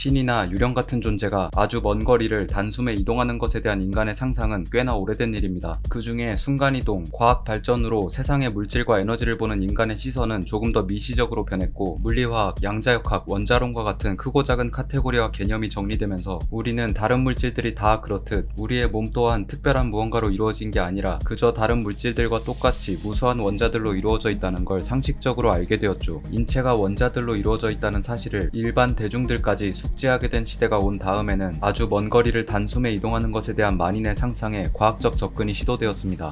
신이나 유령 같은 존재가 아주 먼 거리를 단숨에 이동하는 것에 대한 인간의 상상은 꽤나 오래된 일입니다. 그 중에 순간이동, 과학 발전으로 세상의 물질과 에너지를 보는 인간의 시선은 조금 더 미시적으로 변했고, 물리화학, 양자역학, 원자론과 같은 크고 작은 카테고리와 개념이 정리되면서 우리는 다른 물질들이 다 그렇듯 우리의 몸 또한 특별한 무언가로 이루어진 게 아니라 그저 다른 물질들과 똑같이 무수한 원자들로 이루어져 있다는 걸 상식적으로 알게 되었죠. 인체가 원자들로 이루어져 있다는 사실을 일반 대중들까지 숙지하게 된 시대가 온 다음에는 아주 먼 거리를 단숨에 이동하는 것에 대한 만인의 상상에 과학적 접근이 시도되었습니다.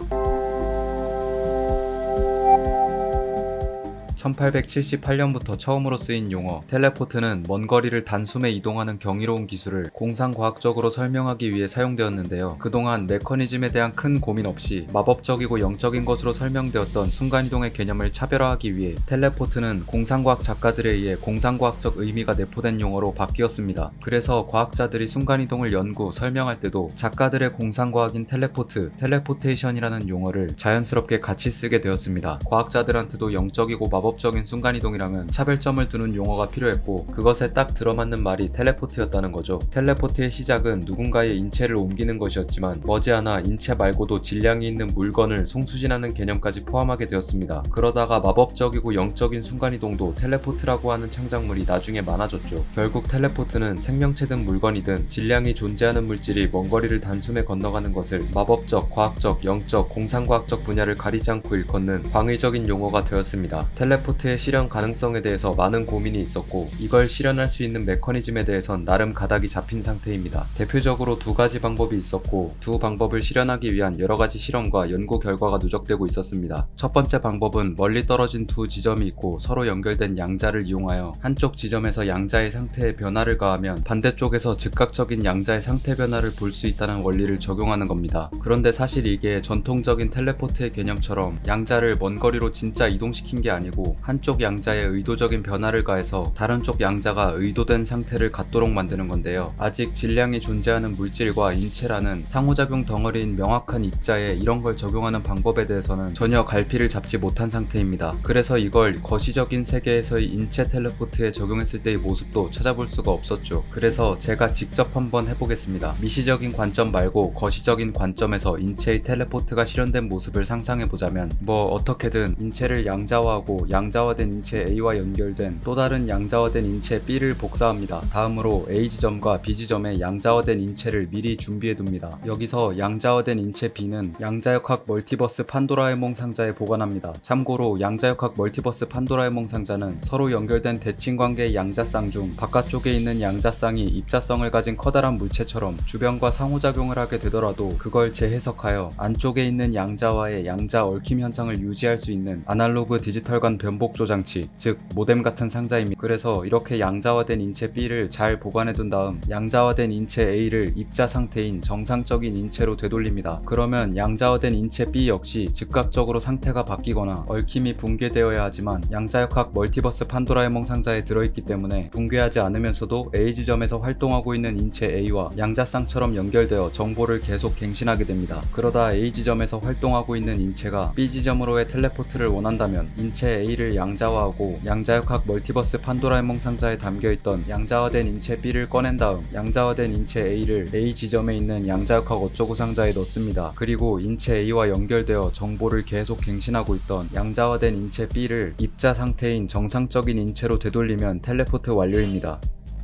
1878년부터 처음으로 쓰인 용어 텔레포트는 먼 거리를 단숨에 이동하는 경이로운 기술을 공상과학적으로 설명하기 위해 사용되었는데요. 그동안 메커니즘에 대한 큰 고민 없이 마법적이고 영적인 것으로 설명되었던 순간이동의 개념을 차별화하기 위해 텔레포트는 공상과학 작가들에 의해 공상과학적 의미가 내포된 용어로 바뀌었습니다. 그래서 과학자들이 순간이동을 연구, 설명할 때도 작가들의 공상과학인 텔레포트, 텔레포테이션이라는 용어를 자연스럽게 같이 쓰게 되었습니다. 과학자들한테도 영적이고 마법적인 순간이동이랑은 차별점을 두는 용어가 필요했고, 그것에 딱 들어맞는 말이 텔레포트였다는 거죠. 텔레포트의 시작은 누군가의 인체를 옮기는 것이었지만 머지않아 인체 말고도 질량이 있는 물건을 송수신하는 개념까지 포함하게 되었습니다. 그러다가 마법적이고 영적인 순간이동도 텔레포트라고 하는 창작물이 나중에 많아졌죠. 결국 텔레포트는 생명체든 물건이든 질량이 존재하는 물질이 먼 거리를 단숨에 건너가는 것을 마법적, 과학적, 영적, 공상과학적 분야를 가리지 않고 일컫는 광의적인 용어가 되었습니다. 텔레포트의 실현 가능성에 대해서 많은 고민이 있었고, 이걸 실현할 수 있는 메커니즘에 대해선 나름 가닥이 잡힌 상태입니다. 대표적으로 두 가지 방법이 있었고, 두 방법을 실현하기 위한 여러 가지 실험과 연구 결과가 누적되고 있었습니다. 첫 번째 방법은 멀리 떨어진 두 지점이 있고 서로 연결된 양자를 이용하여 한쪽 지점에서 양자의 상태에 변화를 가하면 반대쪽에서 즉각적인 양자의 상태 변화를 볼 수 있다는 원리를 적용하는 겁니다. 그런데 사실 이게 전통적인 텔레포트의 개념처럼 양자를 먼 거리로 진짜 이동시킨 게 아니고 한쪽 양자에 의도적인 변화를 가해서 다른 쪽 양자가 의도된 상태를 갖도록 만드는 건데요. 아직 질량이 존재하는 물질과 인체라는 상호작용 덩어리인 명확한 입자에 이런 걸 적용하는 방법에 대해서는 전혀 갈피를 잡지 못한 상태입니다. 그래서 이걸 거시적인 세계에서의 인체 텔레포트에 적용했을 때의 모습도 찾아볼 수가 없었죠. 그래서 제가 직접 한번 해보겠습니다. 미시적인 관점 말고 거시적인 관점에서 인체의 텔레포트가 실현된 모습을 상상해보자면, 어떻게든 인체를 양자화하고 양자화된 인체 A와 연결된 또 다른 양자화된 인체 B를 복사합니다. 다음으로 A 지점과 B 지점에 양자화된 인체를 미리 준비해둡니다. 여기서 양자화된 인체 B는 양자역학 멀티버스 판도라의 몽 상자에 보관합니다. 참고로 양자역학 멀티버스 판도라의 몽 상자는 서로 연결된 대칭관계의 양자쌍 중 바깥쪽에 있는 양자쌍이 입자성을 가진 커다란 물체처럼 주변과 상호작용을 하게 되더라도 그걸 재해석하여 안쪽에 있는 양자와의 양자 얽힘 현상을 유지할 수 있는 아날로그 디지털 간 변복조 장치, 즉 모뎀 같은 상자입니다. 그래서 이렇게 양자화된 인체 B를 잘 보관해둔 다음 양자화된 인체 A를 입자 상태인 정상적인 인체로 되돌립니다. 그러면 양자화된 인체 B 역시 즉각적으로 상태가 바뀌거나 얽힘이 붕괴되어야 하지만 양자역학 멀티버스 판도라의 몽 상자에 들어있기 때문에 붕괴하지 않으면서도 A 지점에서 활동하고 있는 인체 A와 양자쌍처럼 연결되어 정보를 계속 갱신하게 됩니다. 그러다 A 지점에서 활동하고 있는 인체가 B 지점으로의 텔레포트를 원한다면 인체 A를 양자화하고 양자역학 멀티버스 판도라의 몽 상자에 담겨있던 양자화된 인체 B를 꺼낸 다음 양자화된 인체 A를 A 지점에 있는 양자역학 어쩌고 상자에 넣습니다. 그리고 인체 A와 연결되어 정보를 계속 갱신하고 있던 양자화된 인체 B를 입자 상태인 정상적인 인체로 되돌리면 텔레포트 완료입니다.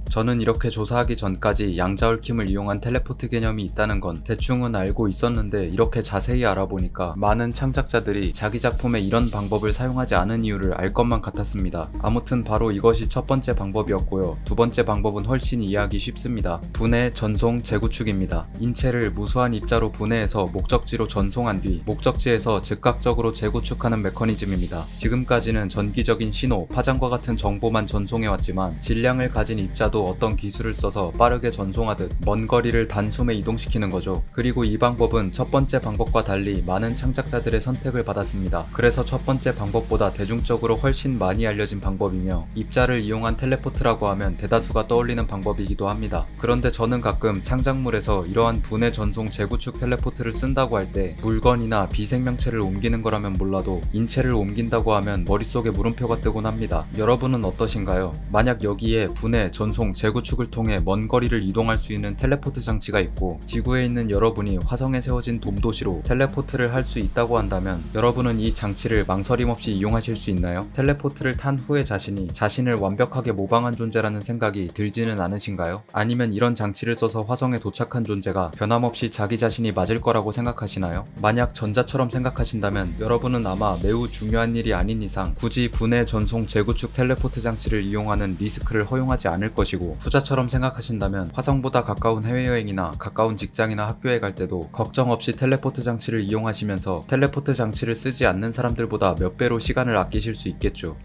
저는 이렇게 조사하기 전까지 양자 얽힘을 이용한 텔레포트 개념이 있다는 건 대충은 알고 있었는데, 이렇게 자세히 알아보니까 많은 창작자들이 자기 작품에 이런 방법을 사용하지 않은 이유를 알 것만 같았습니다. 아무튼 바로 이것이 첫 번째 방법이었고요. 두 번째 방법은 훨씬 이해하기 쉽습니다. 분해, 전송, 재구축입니다. 인체를 무수한 입자로 분해해서 목적지로 전송한 뒤 목적지에서 즉각적으로 재구축하는 메커니즘입니다. 지금까지는 전기적인 신호, 파장과 같은 정보만 전송해왔지만 질량을 가진 입자도 어떤 기술을 써서 빠르게 전송하듯 먼 거리를 단숨에 이동시키는 거죠. 그리고 이 방법은 첫 번째 방법과 달리 많은 창작자들의 선택을 받았습니다. 그래서 첫 번째 방법보다 대중적으로 훨씬 많이 알려진 방법이며, 입자를 이용한 텔레포트라고 하면 대다수가 떠올리는 방법이기도 합니다. 그런데 저는 가끔 창작물에서 이러한 분해, 전송, 재구축 텔레포트를 쓴다고 할 때 물건이나 비생명체를 옮기는 거라면 몰라도 인체를 옮긴다고 하면 머릿속에 물음표가 뜨곤 합니다. 여러분은 어떠신가요? 만약 여기에 분해, 전송, 전송, 재구축을 통해 먼 거리를 이동할 수 있는 텔레포트 장치가 있고, 지구에 있는 여러분이 화성에 세워진 돔도시로 텔레포트를 할 수 있다고 한다면 여러분은 이 장치를 망설임 없이 이용하실 수 있나요? 텔레포트를 탄 후에 자신을 완벽하게 모방한 존재라는 생각이 들지는 않으신가요? 아니면 이런 장치를 써서 화성에 도착한 존재가 변함없이 자기 자신이 맞을 거라고 생각하시나요? 만약 전자처럼 생각하신다면 여러분은 아마 매우 중요한 일이 아닌 이상 굳이 분해 전송 재구축 텔레포트 장치를 이용하는 리스크를 허용하지 않을 것이고, 후자처럼 생각하신다면 화성보다 가까운 해외여행이나 가까운 직장이나 학교에 갈 때도 걱정 없이 텔레포트 장치를 이용하시면서 텔레포트 장치를 쓰지 않는 사람들보다 몇 배로 시간을 아끼실 수 있겠죠.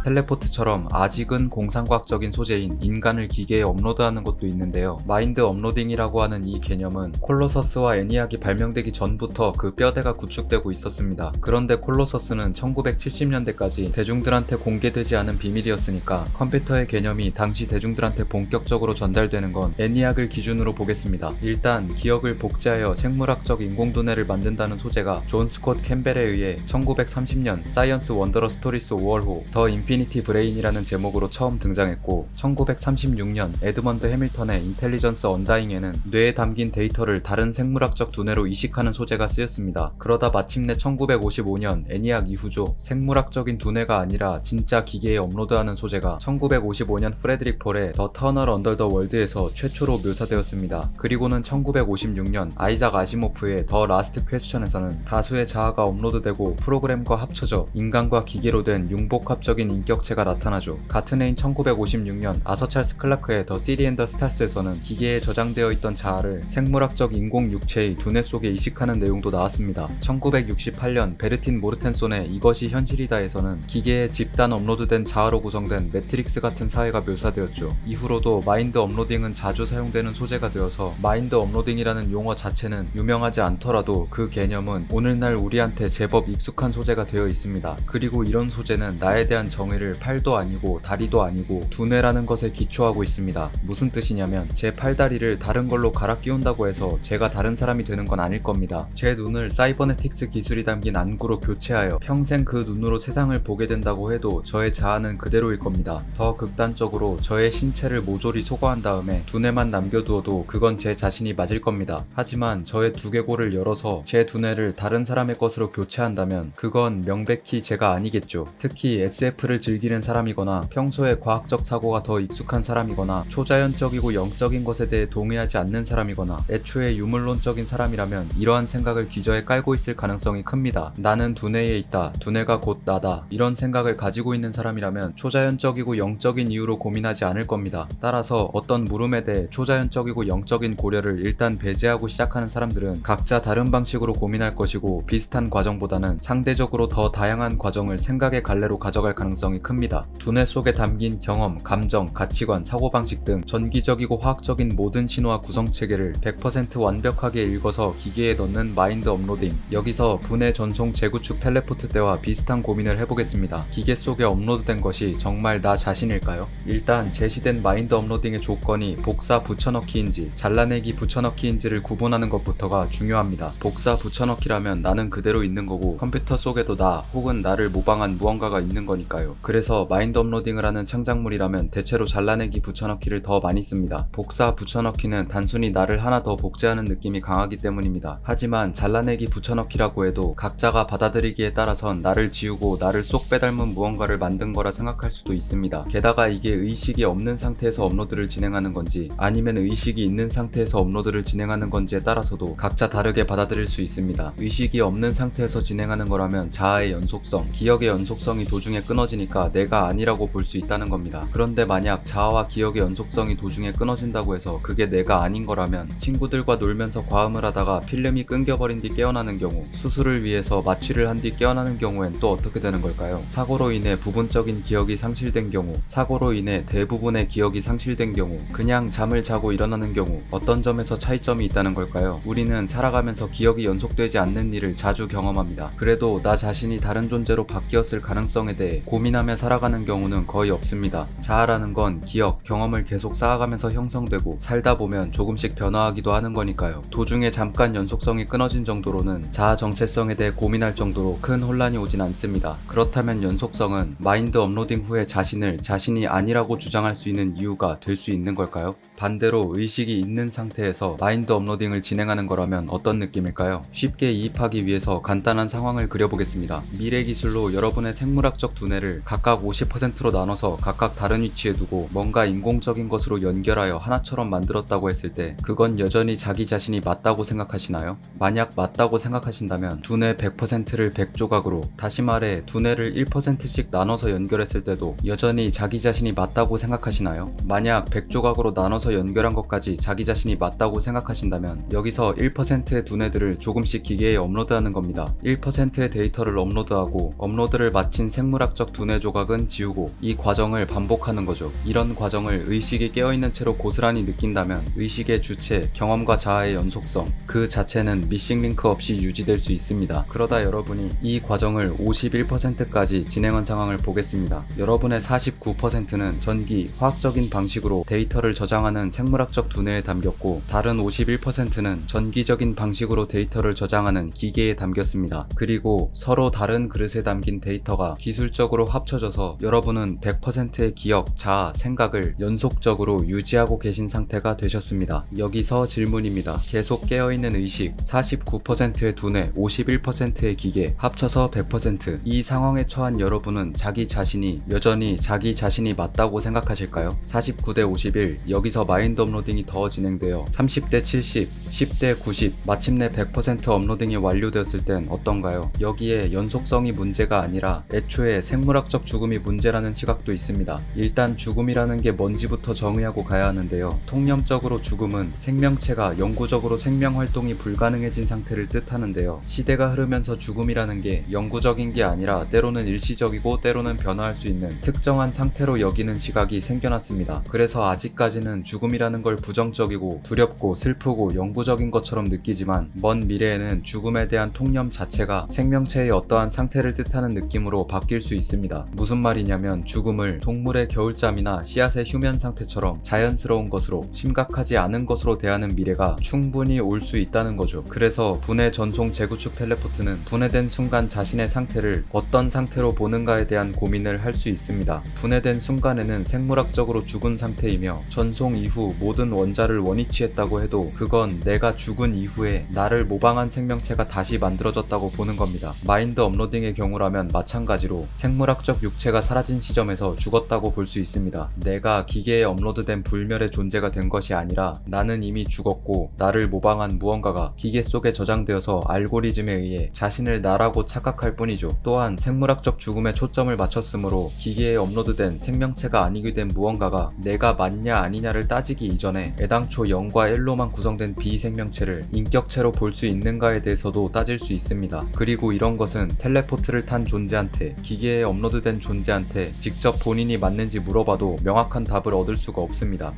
텔레포트처럼 아직은 공상과학적인 소재인 인간을 기계에 업로드하는 것도 있는데요. 마인드 업로딩이라고 하는 이 개념은 콜로서스와 애니악이 발명되기 전부터 그 뼈대가 구축되고 있었습니다. 그런데 콜로서스는 1970년대까지 대중들한테 공개되지 않은 비밀이었으니까 컴퓨터의 개념이 당시 대중들한테 본격적으로 전달되는 건 애니악을 기준으로 보겠습니다. 일단 기억을 복제하여 생물학적 인공두뇌를 만든다는 소재가 존 스콧 캠벨에 의해 1930년 사이언스 원더러 스토리스 5월호 더 인피니티 브레인이라는 제목으로 처음 등장했고, 1936년 에드먼드 해밀턴의 인텔리전스 언다잉에는 뇌에 담긴 데이터를 다른 생물학적 두뇌로 이식하는 소재가 쓰였습니다. 그러다 마침내 1955년 애니악 이후죠. 생물학적인 두뇌가 아니라 진짜 기계에 업로드하는 소재가 1955년 프레드릭 폴의 더 터널 언더 더 월드에서 최초로 묘사되었습니다. 그리고는 1956년 아이작 아시모프의 더 라스트 퀘스천에서는 다수의 자아가 업로드되고 프로그램과 합쳐져 인간과 기계로 된 융복합적인 인격체가 나타나죠. 같은 해인 1956년 아서 찰스 클라크의 더 시티 앤 더 스타스에서는 기계에 저장되어 있던 자아를 생물학적 인공 육체의 두뇌 속에 이식하는 내용도 나왔습니다. 1968년 베르틴 모르텐손의 이것이 현실이다에서는 기계에 집단 업로드된 자아로 구성된 매트릭스 같은 사회가 묘사되었죠. 이후로도 마인드 업로딩은 자주 사용되는 소재가 되어서 마인드 업로딩이라는 용어 자체는 유명하지 않더라도 그 개념은 오늘날 우리한테 제법 익숙한 소재가 되어 있습니다. 그리고 이런 소재는 나에 대한 정의를 팔도 아니고 다리도 아니고 두뇌라는 것에 기초하고 있습니다. 무슨 뜻이냐면 제 팔다리를 다른 걸로 갈아 끼운다고 해서 제가 다른 사람이 되는 건 아닐 겁니다. 제 눈을 사이버네틱스 기술이 담긴 안구로 교체하여 평생 그 눈으로 세상을 보게 된다고 해도 저의 자아는 그대로일 겁니다. 더 극단적으로 저의 신체를 모조리 소거한 다음에 두뇌만 남겨두어도 그건 제 자신이 맞을 겁니다. 하지만 저의 두개골을 열어서 제 두뇌를 다른 사람의 것으로 교체한다면 그건 명백히 제가 아니겠죠. 특히 SF를 즐기는 사람이거나 평소에 과학적 사고가 더 익숙한 사람이거나 초자연적이고 영적인 것에 대해 동의하지 않는 사람이거나 애초에 유물론적인 사람이라면 이러한 생각을 기저에 깔고 있을 가능성이 큽니다. 나는 두뇌에 있다. 두뇌가 곧 나다. 이런 생각을 가지고 있는 사람이라면 초자연적이고 영적인 이유로 고민하지 않을 겁니다. 따라서 어떤 물음에 대해 초자연적이고 영적인 고려를 일단 배제하고 시작하는 사람들은 각자 다른 방식으로 고민할 것이고, 비슷한 과정보다는 상대적으로 더 다양한 과정을 생각의 갈래로 가져갈 가능성이 큽니다. 두뇌 속에 담긴 경험, 감정, 가치관, 사고방식 등 전기적이고 화학적인 모든 신호와 구성체계를 100% 완벽하게 읽어서 기계에 넣는 마인드 업로딩. 여기서 분해 전송 재구축 텔레포트 때와 비슷한 고민을 해보겠습니다. 기계 속에 업로드된 것이 정말 나 자신일까요? 일단 제시된 마인드 업로딩의 조건이 복사 붙여넣기인지 잘라내기 붙여넣기인지를 구분하는 것부터가 중요합니다. 복사 붙여넣기라면 나는 그대로 있는 거고 컴퓨터 속에도 나 혹은 나를 모방한 무언가가 있는 거니까요. 그래서 마인드 업로딩을 하는 창작물이라면 대체로 잘라내기 붙여넣기를 더 많이 씁니다. 복사 붙여넣기는 단순히 나를 하나 더 복제하는 느낌이 강하기 때문입니다. 하지만 잘라내기 붙여넣기라고 해도 각자가 받아들이기에 따라선 나를 지우고 나를 쏙 빼닮은 무언가를 만든 거라 생각할 수도 있습니다. 게다가 이게 의식이 없는 상태에서 업로드를 진행하는 건지 아니면 의식이 있는 상태에서 업로드를 진행하는 건지에 따라서도 각자 다르게 받아들일 수 있습니다. 의식이 없는 상태에서 진행하는 거라면 자아의 연속성, 기억의 연속성이 도중에 끊어지니까 내가 아니라고 볼 수 있다는 겁니다. 그런데 만약 자아와 기억의 연속성이 도중에 끊어진다고 해서 그게 내가 아닌 거라면 친구들과 놀면서 과음을 하다가 필름이 끊겨버린 뒤 깨어나는 경우, 수술을 위해서 마취를 한 뒤 깨어나는 경우엔 또 어떻게 되는 걸까요? 사고로 인해 부분적인 기억이 상실된 경우, 사고로 인해 대부분의 기억이 상실된 경우, 그냥 잠을 자고 일어나는 경우, 어떤 점에서 차이점이 있다는 걸까요? 우리는 살아가면서 기억이 연속되지 않는 일을 자주 경험합니다. 그래도 나 자신이 다른 존재로 바뀌었을 가능성에 대해 고민하는 고민하며 살아가는 경우는 거의 없습니다. 자아라는 건 기억, 경험을 계속 쌓아가면서 형성되고 살다 보면 조금씩 변화하기도 하는 거니까요. 도중에 잠깐 연속성이 끊어진 정도로는 자아 정체성에 대해 고민할 정도로 큰 혼란이 오진 않습니다. 그렇다면 연속성은 마인드 업로딩 후에 자신을 자신이 아니라고 주장할 수 있는 이유가 될 수 있는 걸까요? 반대로 의식이 있는 상태에서 마인드 업로딩을 진행하는 거라면 어떤 느낌일까요? 쉽게 이입하기 위해서 간단한 상황을 그려보겠습니다. 미래 기술로 여러분의 생물학적 두뇌를 각각 50%로 나눠서 각각 다른 위치에 두고 뭔가 인공적인 것으로 연결하여 하나처럼 만들었다고 했을 때 그건 여전히 자기 자신이 맞다고 생각하시나요? 만약 맞다고 생각하신다면 두뇌 100%를 100조각으로, 다시 말해 두뇌를 1%씩 나눠서 연결했을 때도 여전히 자기 자신이 맞다고 생각하시나요? 만약 100조각으로 나눠서 연결한 것까지 자기 자신이 맞다고 생각하신다면 여기서 1%의 두뇌들을 조금씩 기계에 업로드하는 겁니다. 1%의 데이터를 업로드하고 업로드를 마친 생물학적 두뇌 조각은 지우고 이 과정을 반복하는 거죠. 이런 과정을 의식이 깨어있는 채로 고스란히 느낀다면 의식의 주체, 경험과 자아의 연속성 그 자체는 미싱 링크 없이 유지될 수 있습니다. 그러다 여러분이 이 과정을 51%까지 진행한 상황을 보겠습니다. 여러분의 49%는 전기, 화학적인 방식으로 데이터를 저장하는 생물학적 두뇌에 담겼고 다른 51%는 전기적인 방식으로 데이터를 저장하는 기계에 담겼습니다. 그리고 서로 다른 그릇에 담긴 데이터가 기술적으로 합쳐져서 여러분은 100%의 기억, 자아, 생각을 연속적으로 유지하고 계신 상태가 되셨습니다. 여기서 질문입니다. 계속 깨어있는 의식, 49%의 두뇌, 51%의 기계, 합쳐서 100%. 이 상황에 처한 여러분은 자기 자신이 여전히 자기 자신이 맞다고 생각하실까요? 49대 51, 여기서 마인드 업로딩이 더 진행되어 30대 70, 10대 90, 마침내 100% 업로딩이 완료되었을 땐 어떤가요? 여기에 연속성이 문제가 아니라 애초에 생물학적 죽음이 문제라는 시각도 있습니다. 일단 죽음이라는 게 뭔지부터 정의하고 가야 하는데요. 통념적으로 죽음은 생명체가 영구적으로 생명 활동이 불가능해진 상태를 뜻하는데요. 시대가 흐르면서 죽음이라는 게 영구적인 게 아니라 때로는 일시적이고 때로는 변화할 수 있는 특정한 상태로 여기는 시각이 생겨났습니다. 그래서 아직까지는 죽음이라는 걸 부정적이고 두렵고 슬프고 영구적인 것처럼 느끼지만 먼 미래에는 죽음에 대한 통념 자체가 생명체의 어떠한 상태를 뜻하는 느낌으로 바뀔 수 있습니다. 무슨 말이냐면 죽음을 동물의 겨울잠이나 씨앗의 휴면 상태처럼 자연스러운 것으로, 심각하지 않은 것으로 대하는 미래가 충분히 올 수 있다는 거죠. 그래서 분해 전송 재구축 텔레포트는 분해된 순간 자신의 상태를 어떤 상태로 보는가에 대한 고민을 할 수 있습니다. 분해된 순간에는 생물학적으로 죽은 상태이며 전송 이후 모든 원자를 원위치했다고 해도 그건 내가 죽은 이후에 나를 모방한 생명체가 다시 만들어졌다고 보는 겁니다. 마인드 업로딩의 경우라면 마찬가지로 생물학적 육체가 사라진 시점에서 죽었다고 볼 수 있습니다. 내가 기계에 업로드된 불멸의 존재가 된 것이 아니라 나는 이미 죽었고 나를 모방한 무언가가 기계 속에 저장되어서 알고리즘에 의해 자신을 나라고 착각할 뿐이죠. 또한 생물학적 죽음에 초점을 맞췄으므로 기계에 업로드된 생명체가 아니게 된 무언가가 내가 맞냐 아니냐를 따지기 이전에 애당초 0과 1로만 구성된 비생명체를 인격체로 볼 수 있는가에 대해서도 따질 수 있습니다. 그리고 이런 것은 텔레포트를 탄 존재한테, 기계에 업로드된 존재한테 직접 본인이 맞는지 물어봐도 명확한 답을 얻을 수가 없습니다.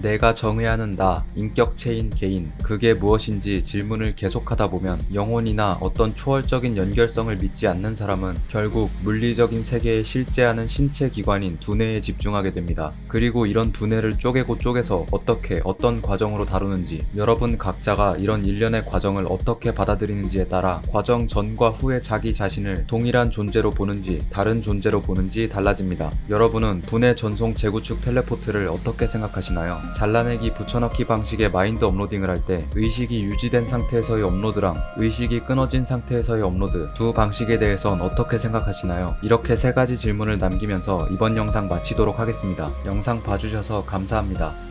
내가 정해야 하는 나, 인격체인 개인, 그게 무엇인지 질문을 계속하다 보면 영혼이나 어떤 초월적인 연결성을 믿지 않는 사람은 결국 물리적인 세계에 실제하는 신체 기관인 두뇌에 집중하게 됩니다. 그리고 이런 두뇌를 쪼개고 쪼개서 어떻게, 어떤 과정으로 다루는지, 여러분 각자가 이런 일련의 과정을 어떻게 받아들이는지에 따라 과정 전과 후의 자기 자신을 동일한 존재로 보는지 다른 존재로 보는지 달라집니다. 여러분은 분해 전송 재구축 텔레포트를 어떻게 생각하시나요? 잘라내기 붙여넣기 방식의 마인드 업로딩을 할 때 의식이 유지된 상태에서의 업로드랑 의식이 끊어진 상태에서의 업로드 두 방식에 대해선 어떻게 생각하시나요? 이렇게 세 가지 질문을 남기면서 이번 영상 마치도록 하겠습니다. 영상 봐주셔서 감사합니다.